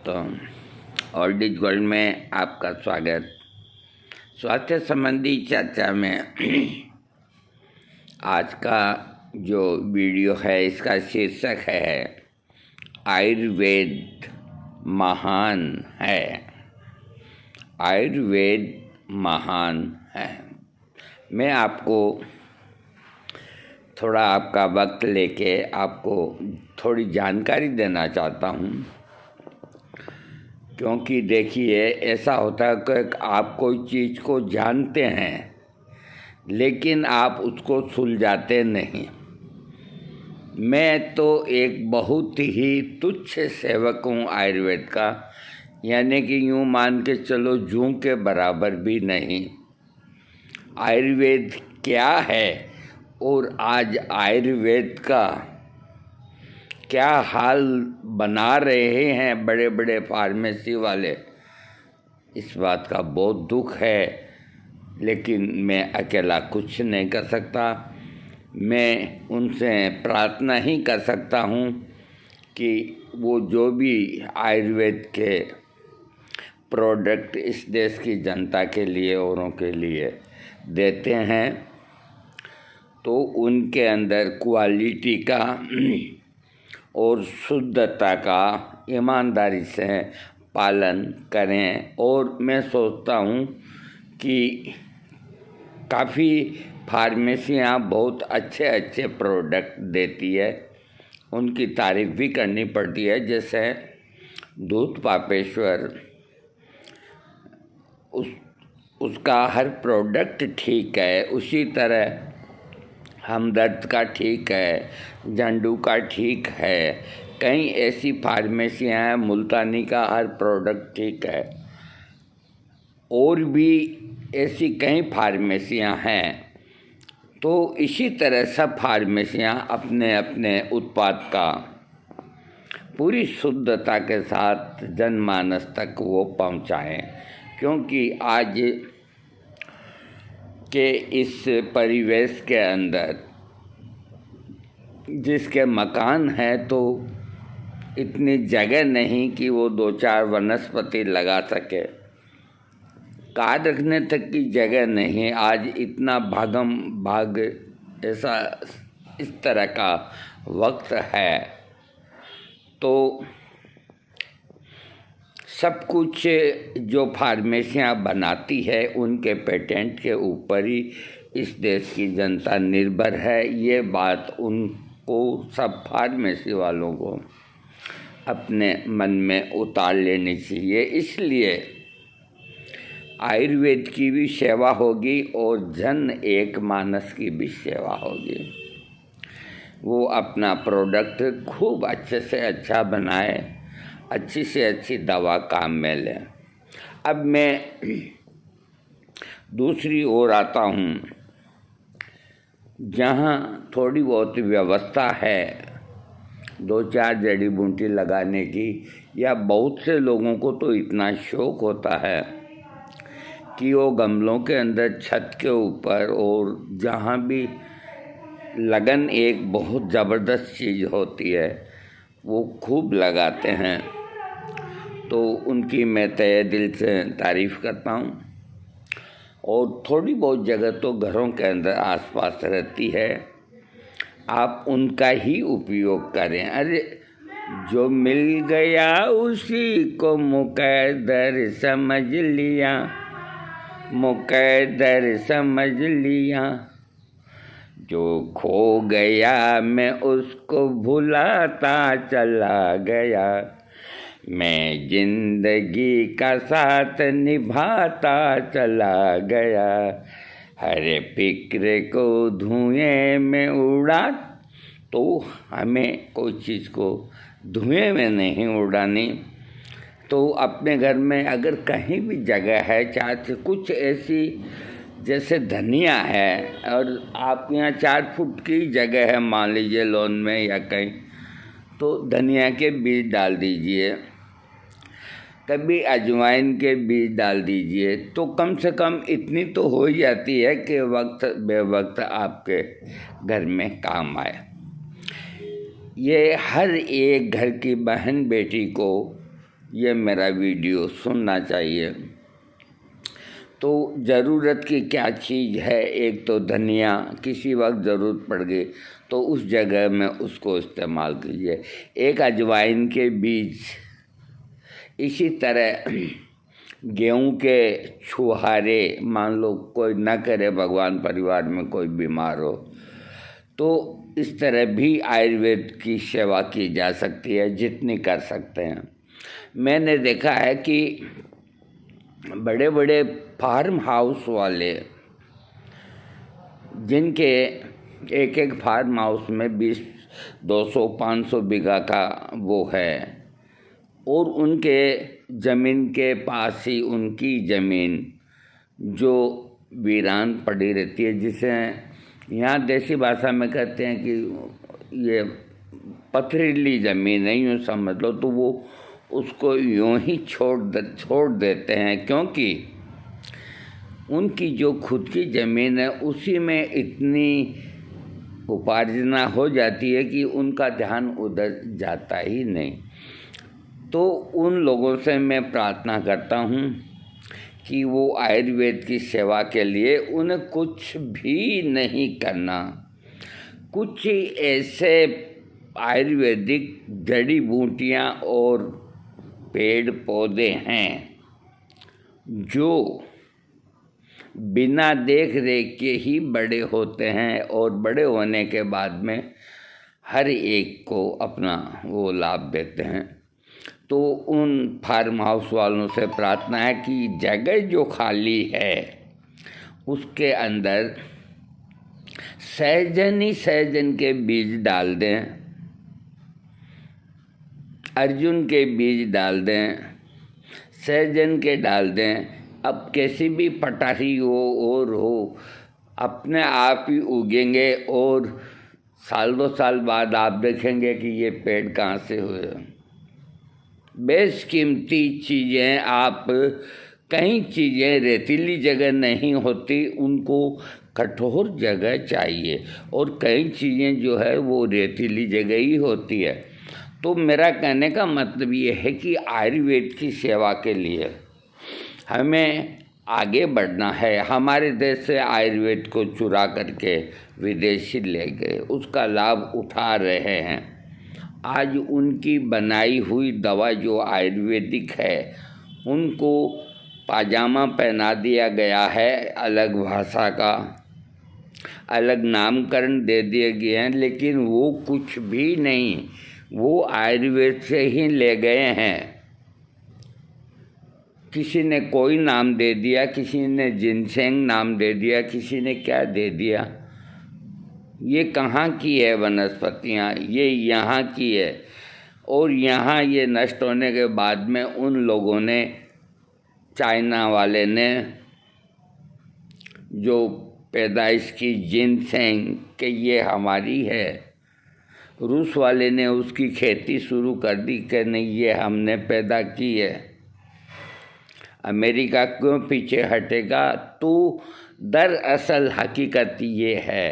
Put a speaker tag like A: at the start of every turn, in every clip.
A: तो old is gold में आपका स्वागत। स्वास्थ्य संबंधी चर्चा में आज का जो वीडियो है इसका शीर्षक है आयुर्वेद महान है। आयुर्वेद महान है। मैं आपको थोड़ा आपका वक्त लेके आपको थोड़ी जानकारी देना चाहता हूँ, क्योंकि देखिए ऐसा होता है कि आप कोई चीज़ को जानते हैं लेकिन आप उसको सुलझाते नहीं। मैं तो एक बहुत ही तुच्छ सेवक हूँ आयुर्वेद का, यानी कि यूँ मान के चलो जूं के बराबर भी नहीं। आयुर्वेद क्या है और आज आयुर्वेद का क्या हाल बना रहे हैं बड़े बड़े फार्मेसी वाले, इस बात का बहुत दुख है। लेकिन मैं अकेला कुछ नहीं कर सकता। मैं उनसे प्रार्थना ही कर सकता हूँ कि वो जो भी आयुर्वेद के प्रोडक्ट इस देश की जनता के लिए औरों के लिए देते हैं तो उनके अंदर क्वालिटी का और शुद्धता का ईमानदारी से पालन करें। और मैं सोचता हूँ कि काफ़ी फार्मेसियाँ बहुत अच्छे अच्छे प्रोडक्ट देती है, उनकी तारीफ़ भी करनी पड़ती है। जैसे दूध पापेश्वर, उसका हर प्रोडक्ट ठीक है। उसी तरह हमदर्द का ठीक है, झंडू का ठीक है। कई ऐसी फार्मेसियाँ हैं, मुल्तानी का हर प्रोडक्ट ठीक है। और भी ऐसी कई फार्मेसियाँ हैं। तो इसी तरह सब फार्मेसियाँ अपने अपने उत्पाद का पूरी शुद्धता के साथ जनमानस तक वो पहुँचाएँ, क्योंकि आज के इस परिवेश के अंदर जिसके मकान है तो इतनी जगह नहीं कि वो दो चार वनस्पति लगा सके, कार रखने तक की जगह नहीं। आज इतना भागम भाग ऐसा इस तरह का वक्त है, तो सब कुछ जो फार्मेसियाँ बनाती है उनके पेटेंट के ऊपर ही इस देश की जनता निर्भर है। ये बात उनको, सब फार्मेसी वालों को अपने मन में उतार लेनी चाहिए। इसलिए आयुर्वेद की भी सेवा होगी और जन एक मानस की भी सेवा होगी। वो अपना प्रोडक्ट खूब अच्छे से अच्छा बनाए, अच्छी से अच्छी दवा काम में लें। अब मैं दूसरी ओर आता हूँ, जहाँ थोड़ी बहुत व्यवस्था है दो चार जड़ी बूटी लगाने की, या बहुत से लोगों को तो इतना शौक होता है कि वो गमलों के अंदर, छत के ऊपर, और जहाँ भी लगन एक बहुत ज़बरदस्त चीज़ होती है वो खूब लगाते हैं। तो उनकी मैं तहे दिल से तारीफ़ करता हूँ। और थोड़ी बहुत जगह तो घरों के अंदर आसपास रहती है, आप उनका ही उपयोग करें। अरे जो मिल गया उसी को मुकद्दर समझ लिया, मुकद्दर समझ लिया। जो खो गया मैं उसको भुलाता चला गया, मैं जिंदगी का साथ निभाता चला गया। हर फिक्र को धुएं में उड़ा, तो हमें कोई चीज़ को धुएं में नहीं उड़ानी। तो अपने घर में अगर कहीं भी जगह है, चाहे कुछ ऐसी जैसे धनिया है, और आपके यहाँ 4 फुट की जगह है मान लीजिए लॉन में या कहीं, तो धनिया के बीज डाल दीजिए, कभी अजवाइन के बीज डाल दीजिए। तो कम से कम इतनी तो हो ही जाती है कि वक्त बेवक्त आपके घर में काम आए। ये हर एक घर की बहन बेटी को ये मेरा वीडियो सुनना चाहिए। तो ज़रूरत की क्या चीज़ है, एक तो धनिया, किसी वक्त ज़रूरत पड़ गई तो उस जगह में उसको इस्तेमाल कीजिए। एक अजवाइन के बीज, इसी तरह गेहूं के छुहारे, मान लो कोई न करे भगवान परिवार में कोई बीमार हो, तो इस तरह भी आयुर्वेद की सेवा की जा सकती है जितनी कर सकते हैं। मैंने देखा है कि बड़े बड़े फार्म हाउस वाले, जिनके एक एक फार्म हाउस में 20, 200, 500 बीघा का वो है, और उनके ज़मीन के पास ही उनकी ज़मीन जो वीरान पड़ी रहती है, जिसे यहाँ देसी भाषा में कहते हैं कि ये पथरीली ज़मीन है, यूँ समझ लो, तो वो उसको यूँ ही छोड़ देते हैं, क्योंकि उनकी जो खुद की ज़मीन है उसी में इतनी उपार्जना हो जाती है कि उनका ध्यान उधर जाता ही नहीं। तो उन लोगों से मैं प्रार्थना करता हूँ कि वो आयुर्वेद की सेवा के लिए उन्हें कुछ भी नहीं करना। कुछ ऐसे आयुर्वेदिक जड़ी बूटियाँ और पेड़ पौधे हैं जो बिना देख रेख के ही बड़े होते हैं, और बड़े होने के बाद में हर एक को अपना वो लाभ देते हैं। तो उन फार्म हाउस वालों से प्रार्थना है कि जगह जो खाली है उसके अंदर सहजन के बीज डाल दें, अर्जुन के बीज डाल दें, सहजन के डाल दें। अब कैसी भी पटाही हो और हो, अपने आप ही उगेंगे, और साल 2 साल बाद आप देखेंगे कि ये पेड़ कहाँ से हुए। बेशकीमती चीज़ें, आप कई चीज़ें रेतीली जगह नहीं होती, उनको कठोर जगह चाहिए, और कई चीज़ें जो है वो रेतीली जगह ही होती है। तो मेरा कहने का मतलब ये है कि आयुर्वेद की सेवा के लिए हमें आगे बढ़ना है। हमारे देश से आयुर्वेद को चुरा करके विदेशी ले गए, उसका लाभ उठा रहे हैं। आज उनकी बनाई हुई दवा जो आयुर्वेदिक है, उनको पाजामा पहना दिया गया है, अलग भाषा का अलग नामकरण दे दिए गए हैं, लेकिन वो कुछ भी नहीं, वो आयुर्वेद से ही ले गए हैं। किसी ने कोई नाम दे दिया, किसी ने जिनसेंग नाम दे दिया, किसी ने क्या दे दिया। ये कहाँ की है वनस्पतियाँ, ये यहाँ की है, और यहाँ ये नष्ट होने के बाद में उन लोगों ने, चाइना वाले ने जो पैदाइश की जिनसेंग कि ये हमारी है, रूस वाले ने उसकी खेती शुरू कर दी कि नहीं ये हमने पैदा की है, अमेरिका क्यों पीछे हटेगा। तो दरअसल हकीकत ये है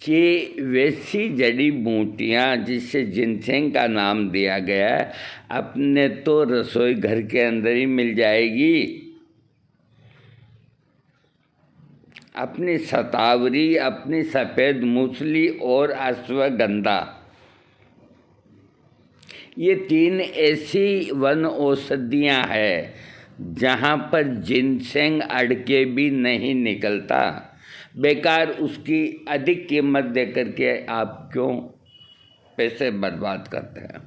A: कि वैसी जड़ी बूटियाँ जिससे जिनसेंग का नाम दिया गया है, अपने तो रसोई घर के अंदर ही मिल जाएगी। अपनी शतावरी, अपनी सफ़ेद मूसली और अश्वगंधा, ये 3 ऐसी वन औषधियाँ हैं जहाँ पर जिनसेंग अड़ के भी नहीं निकलता। बेकार उसकी अधिक कीमत दे करके आप क्यों पैसे बर्बाद करते हैं।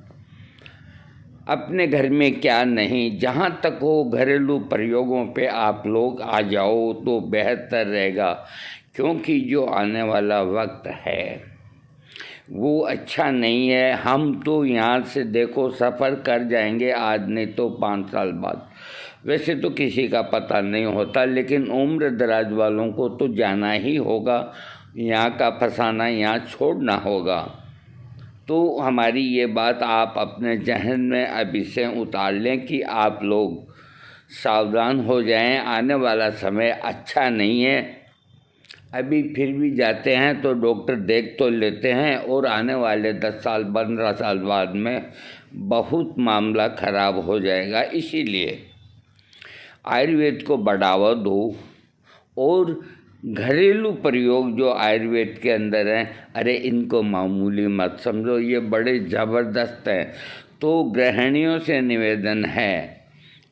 A: अपने घर में क्या नहीं, जहाँ तक हो घरेलू प्रयोगों पे आप लोग आ जाओ तो बेहतर रहेगा, क्योंकि जो आने वाला वक्त है वो अच्छा नहीं है। हम तो यहाँ से देखो सफ़र कर जाएंगे आज नहीं तो 5 साल बाद, वैसे तो किसी का पता नहीं होता, लेकिन उम्र दराज वालों को तो जाना ही होगा, यहाँ का फसाना यहाँ छोड़ना होगा। तो हमारी ये बात आप अपने जहन में अभी से उतार लें कि आप लोग सावधान हो जाएं, आने वाला समय अच्छा नहीं है। अभी फिर भी जाते हैं तो डॉक्टर देख तो लेते हैं और आने वाले 10 साल 15 साल बाद में बहुत मामला ख़राब हो जाएगा। इसीलिए आयुर्वेद को बढ़ावा दो और घरेलू प्रयोग जो आयुर्वेद के अंदर हैं, अरे इनको मामूली मत समझो, ये बड़े ज़बरदस्त हैं। तो गृहिणियों से निवेदन है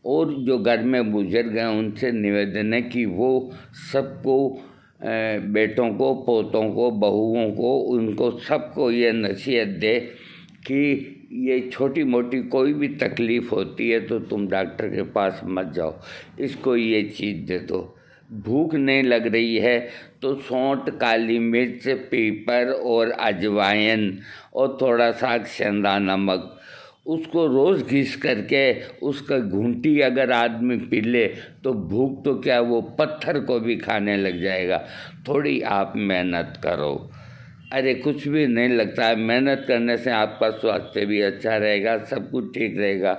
A: और जो घर में बुजुर्ग हैं उनसे निवेदन है कि वो सबको, बेटों को, पोतों को, बहुओं को, उनको सबको ये नसीहत दे कि ये छोटी मोटी कोई भी तकलीफ़ होती है तो तुम डॉक्टर के पास मत जाओ, इसको ये चीज़ दे दो। भूख नहीं लग रही है तो सौंठ, काली मिर्च, पीपर और अजवाइन और थोड़ा सा सेंधा नमक, उसको रोज़ घिस करके उसका घूंटी अगर आदमी पी ले तो भूख तो क्या, वो पत्थर को भी खाने लग जाएगा। थोड़ी आप मेहनत करो, अरे कुछ भी नहीं लगता है, मेहनत करने से आपका स्वास्थ्य भी अच्छा रहेगा, सब कुछ ठीक रहेगा।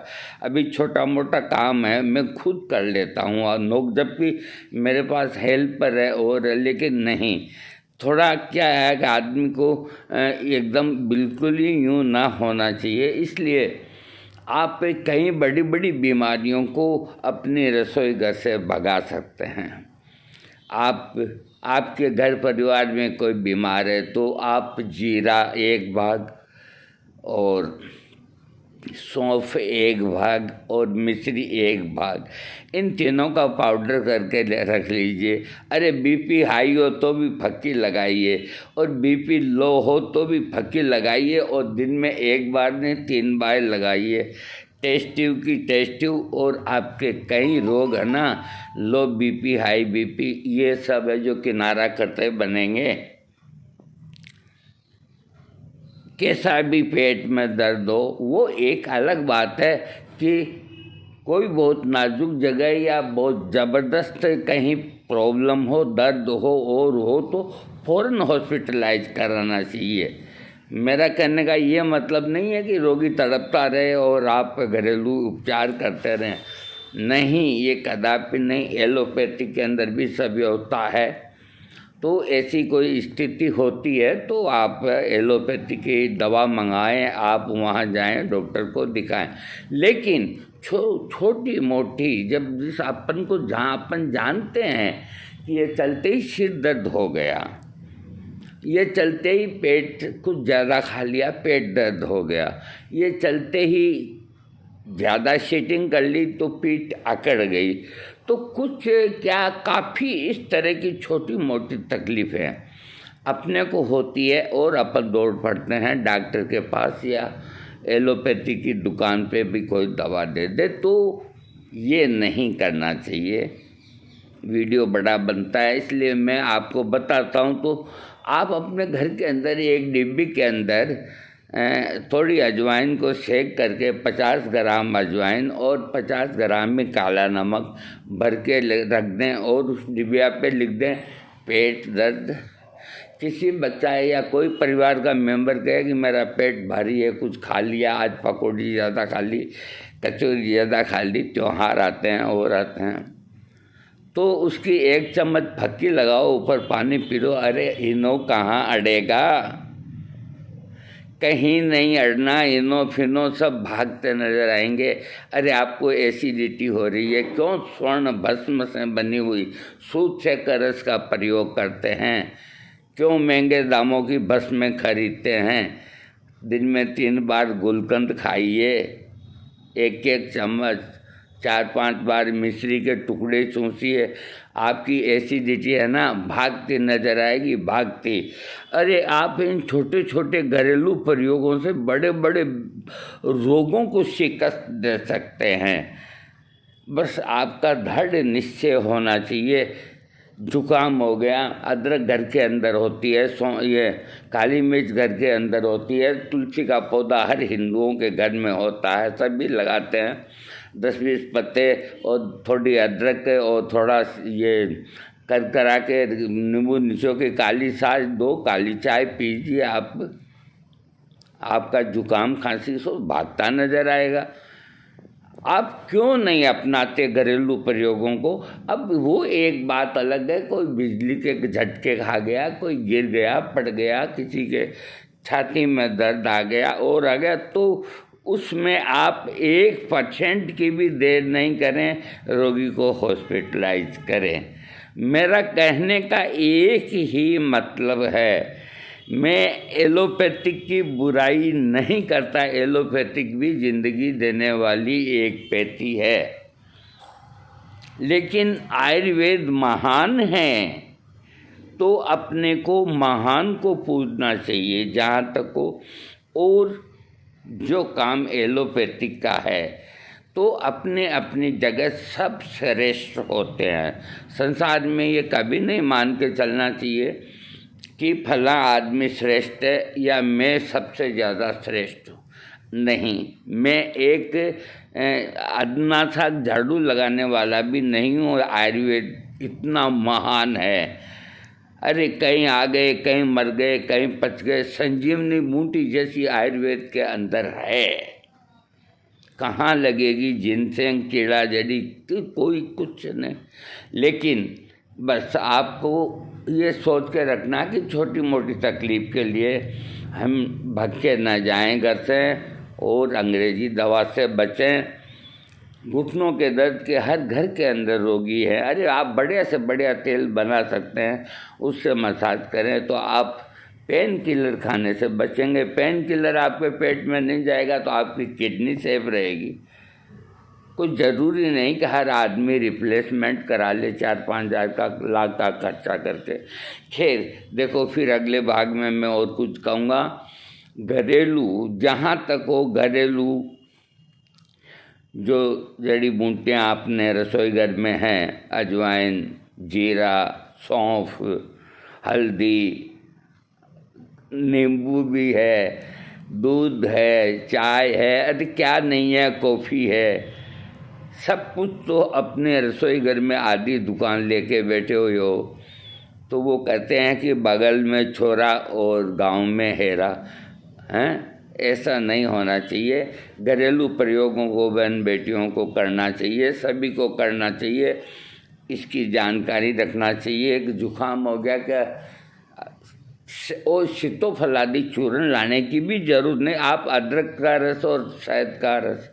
A: अभी छोटा मोटा काम है मैं खुद कर लेता हूँ और जबकि मेरे पास हेल्पर है और, लेकिन नहीं, थोड़ा क्या है कि आदमी को एकदम बिल्कुल ही यूँ ना होना चाहिए। इसलिए आप कई बड़ी बड़ी बीमारियों को अपनी रसोई घर से भगा सकते हैं। आपके घर परिवार में कोई बीमार है तो आप जीरा 1 भाग और सौंफ 1 भाग और मिश्री 1 भाग, इन तीनों का पाउडर करके रख लीजिए। अरे बीपी हाई हो तो भी फक्की लगाइए और बीपी लो हो तो भी फक्की लगाइए और दिन में 1 बार नहीं 3 बार लगाइए। टेस्टिव की टेस्टिव, और आपके कई रोग है ना, लो बीपी, हाई बीपी, ये सब है जो किनारा करते बनेंगे। कैसा भी पेट में दर्द हो, वो एक अलग बात है कि कोई बहुत नाजुक जगह या बहुत ज़बरदस्त कहीं प्रॉब्लम हो, दर्द हो और हो तो फ़ौरन हॉस्पिटलाइज कराना चाहिए। मेरा कहने का ये मतलब नहीं है कि रोगी तड़पता रहे और आप घरेलू उपचार करते रहें, नहीं, ये कदापि नहीं। एलोपैथी के अंदर भी सब होता है। तो ऐसी कोई स्थिति होती है तो आप एलोपैथी की दवा मंगाएं, आप वहाँ जाएं, डॉक्टर को दिखाएं। लेकिन छोटी मोटी, जब जिस अपन को, जहाँ अपन जानते हैं कि ये चलते ही सिर दर्द हो गया, ये चलते ही पेट कुछ ज़्यादा खा लिया, पेट दर्द हो गया, ये चलते ही ज़्यादा सीटिंग कर ली तो पीठ अकड़ गई, तो कुछ क्या, काफ़ी इस तरह की छोटी मोटी तकलीफ़ें अपने को होती है और अपन दौड़ पड़ते हैं डॉक्टर के पास या एलोपैथी की दुकान पे भी कोई दवा दे दे। तो ये नहीं करना चाहिए। वीडियो बड़ा बनता है इसलिए मैं आपको बताता हूँ। तो आप अपने घर के अंदर एक डिब्बी के अंदर थोड़ी अजवाइन को सेक करके 50 ग्राम अजवाइन और 50 ग्राम में काला नमक भर के रख दें और उस डिबिया पे लिख दें पेट दर्द। किसी बच्चा है या कोई परिवार का मेंबर कहे कि मेरा पेट भारी है, कुछ खा लिया, आज पकौड़ी ज़्यादा खा ली, कचौरी ज़्यादा खा ली, त्योहार आते हैं और आते हैं, तो उसकी 1 चम्मच फक्की लगाओ, ऊपर पानी पी लो। अरे इनो कहाँ अड़ेगा, कहीं नहीं अड़ना, इनो फिनो सब भागते नजर आएंगे। अरे आपको एसिडिटी हो रही है, क्यों स्वर्ण भस्म से बनी हुई सूत से करस का प्रयोग करते हैं, क्यों महंगे दामों की भस्म खरीदते हैं। दिन में 3 बार गुलकंद खाइए, 1-1 चम्मच, 4-5 बार मिश्री के टुकड़े चूसिए, आपकी एसिडिटी है ना भागती नजर आएगी, भागती। अरे आप इन छोटे छोटे घरेलू प्रयोगों से बड़े बड़े रोगों को शिकस्त दे सकते हैं। बस आपका दृढ़ निश्चय होना चाहिए। जुकाम हो गया, अदरक घर के अंदर होती है, ये काली मिर्च घर के अंदर होती है, तुलसी का पौधा हर हिंदुओं के घर में होता है, सभी लगाते हैं, 10-20 पत्ते और थोड़ी अदरक और थोड़ा ये करा के नींबू निचो के काली छाछ 2 काली चाय पीजिए, आपका जुकाम खांसी सब भागता नजर आएगा। आप क्यों नहीं अपनाते घरेलू प्रयोगों को? अब वो एक बात अलग है, कोई बिजली के झटके खा गया, कोई गिर गया, पड़ गया, किसी के छाती में दर्द आ गया और आ गया, तो उसमें आप 1% की भी देर नहीं करें, रोगी को हॉस्पिटलाइज करें। मेरा कहने का एक ही मतलब है, मैं एलोपैथिक की बुराई नहीं करता, एलोपैथिक भी ज़िंदगी देने वाली एक पैथी है, लेकिन आयुर्वेद महान है तो अपने को महान को पूजना चाहिए जहाँ तक हो। और जो काम एलोपैथिक का है तो अपने अपनी जगह सब श्रेष्ठ होते हैं। संसार में ये कभी नहीं मान के चलना चाहिए कि फला आदमी श्रेष्ठ है या मैं सबसे ज़्यादा श्रेष्ठ हूँ। नहीं, मैं एक अदना सा झाड़ू लगाने वाला भी नहीं हूँ और आयुर्वेद इतना महान है। अरे कहीं आ गए, कहीं मर गए, कहीं पच गए, संजीवनी बूटी जैसी आयुर्वेद के अंदर है। कहाँ लगेगी जिनसेंग, कीड़ा जड़ी, कोई कुछ नहीं। लेकिन बस आपको ये सोच के रखना कि छोटी मोटी तकलीफ़ के लिए हम भाग के न जाएं घर से और अंग्रेज़ी दवा से बचें। घुटनों के दर्द के हर घर के अंदर रोगी है। अरे आप बढ़िया से बढ़िया तेल बना सकते हैं, उससे मसाज करें तो आप पेन किलर खाने से बचेंगे। पेन किलर आपके पेट में नहीं जाएगा तो आपकी किडनी सेफ रहेगी। कुछ ज़रूरी नहीं कि हर आदमी रिप्लेसमेंट करा ले 4-5 हज़ार का, लाख का खर्चा करके। खैर देखो, फिर अगले भाग में मैं और कुछ कहूँगा। घरेलू, जहाँ तक हो घरेलू जो जड़ी बूटियाँ आपने रसोई घर में हैं, अजवाइन, जीरा, सौंफ, हल्दी, नींबू भी है, दूध है, चाय है, अरे क्या नहीं है, कॉफ़ी है, सब कुछ तो अपने रसोई घर में आधी दुकान लेके बैठे हुए हो। तो वो कहते हैं कि बगल में छोरा और गांव में हेरा, हैं? ऐसा नहीं होना चाहिए। घरेलू प्रयोगों को बहन बेटियों को करना चाहिए, सभी को करना चाहिए। इसकी जानकारी रखना चाहिए कि जुकाम हो गया क्या, और सीतोफलादी चूर्ण लाने की भी ज़रूरत नहीं। आप अदरक का रस और शहद का रस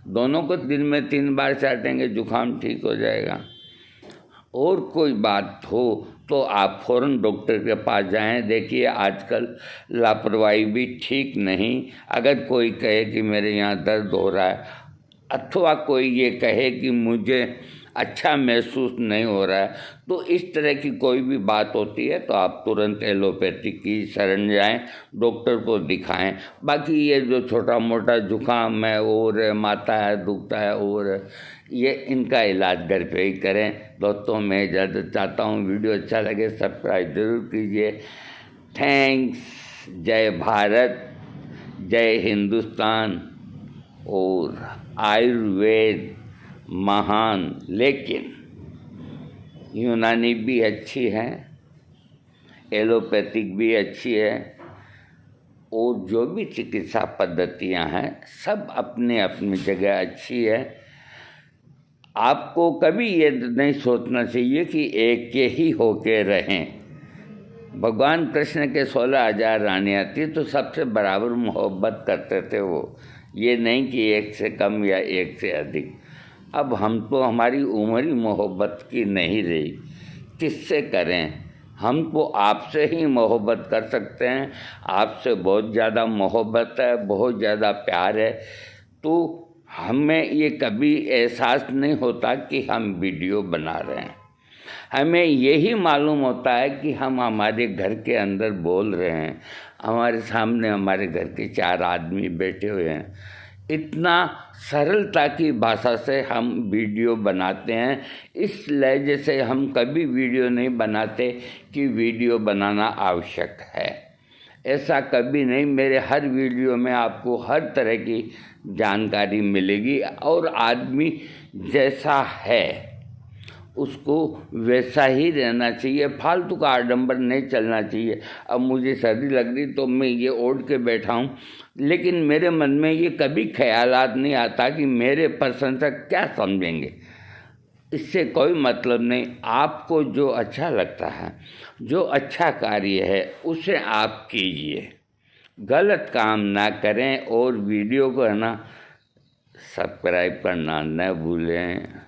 A: दोनों को दिन में 3 बार चाटेंगे, जुकाम ठीक हो जाएगा। और कोई बात हो तो आप फ़ौरन डॉक्टर के पास जाएं। देखिए आजकल लापरवाही भी ठीक नहीं। अगर कोई कहे कि मेरे यहाँ दर्द हो रहा है, अथवा कोई ये कहे कि मुझे अच्छा महसूस नहीं हो रहा है, तो इस तरह की कोई भी बात होती है तो आप तुरंत एलोपैथिक की शरण जाएं, डॉक्टर को दिखाएं। बाकी ये जो छोटा मोटा जुकाम है और माथा है, दुखता है, और ये इनका इलाज घर पे ही करें। दोस्तों मैं इजाज़त चाहता हूँ। वीडियो अच्छा लगे सब्सक्राइब ज़रूर कीजिए। थैंक्स। जय भारत, जय हिंदुस्तान। और आयुर्वेद महान, लेकिन यूनानी भी अच्छी है, एलोपैथिक भी अच्छी है, और जो भी चिकित्सा पद्धतियां हैं सब अपने अपनी जगह अच्छी है। आपको कभी ये नहीं सोचना चाहिए कि एक के ही होके रहें। भगवान कृष्ण के 16,000 रानियाँ थी तो सबसे बराबर मोहब्बत करते थे वो, ये नहीं कि एक से कम या एक से अधिक। अब हम तो, हमारी उम्र ही मोहब्बत की नहीं रही, किससे करें? हम तो आपसे ही मोहब्बत कर सकते हैं। आपसे बहुत ज़्यादा मोहब्बत है, बहुत ज़्यादा प्यार है। तो हमें ये कभी एहसास नहीं होता कि हम वीडियो बना रहे हैं। हमें यही मालूम होता है कि हम हमारे घर के अंदर बोल रहे हैं, हमारे सामने हमारे घर के 4 आदमी बैठे हुए हैं। इतना सरलता की भाषा से हम वीडियो बनाते हैं। इस लहजे से हम कभी वीडियो नहीं बनाते कि वीडियो बनाना आवश्यक है। ऐसा कभी नहीं। मेरे हर वीडियो में आपको हर तरह की जानकारी मिलेगी, और आदमी जैसा है उसको वैसा ही रहना चाहिए, फालतू का आडंबर नहीं चलना चाहिए। अब मुझे सर्दी लग रही तो मैं ये ओढ़ के बैठा हूँ, लेकिन मेरे मन में ये कभी ख्यालात नहीं आता कि मेरे प्रशंसक क्या समझेंगे। इससे कोई मतलब नहीं। आपको जो अच्छा लगता है, जो अच्छा कार्य है, उसे आप कीजिए, गलत काम ना करें। और वीडियो को है ना सब्सक्राइब करना न भूलें।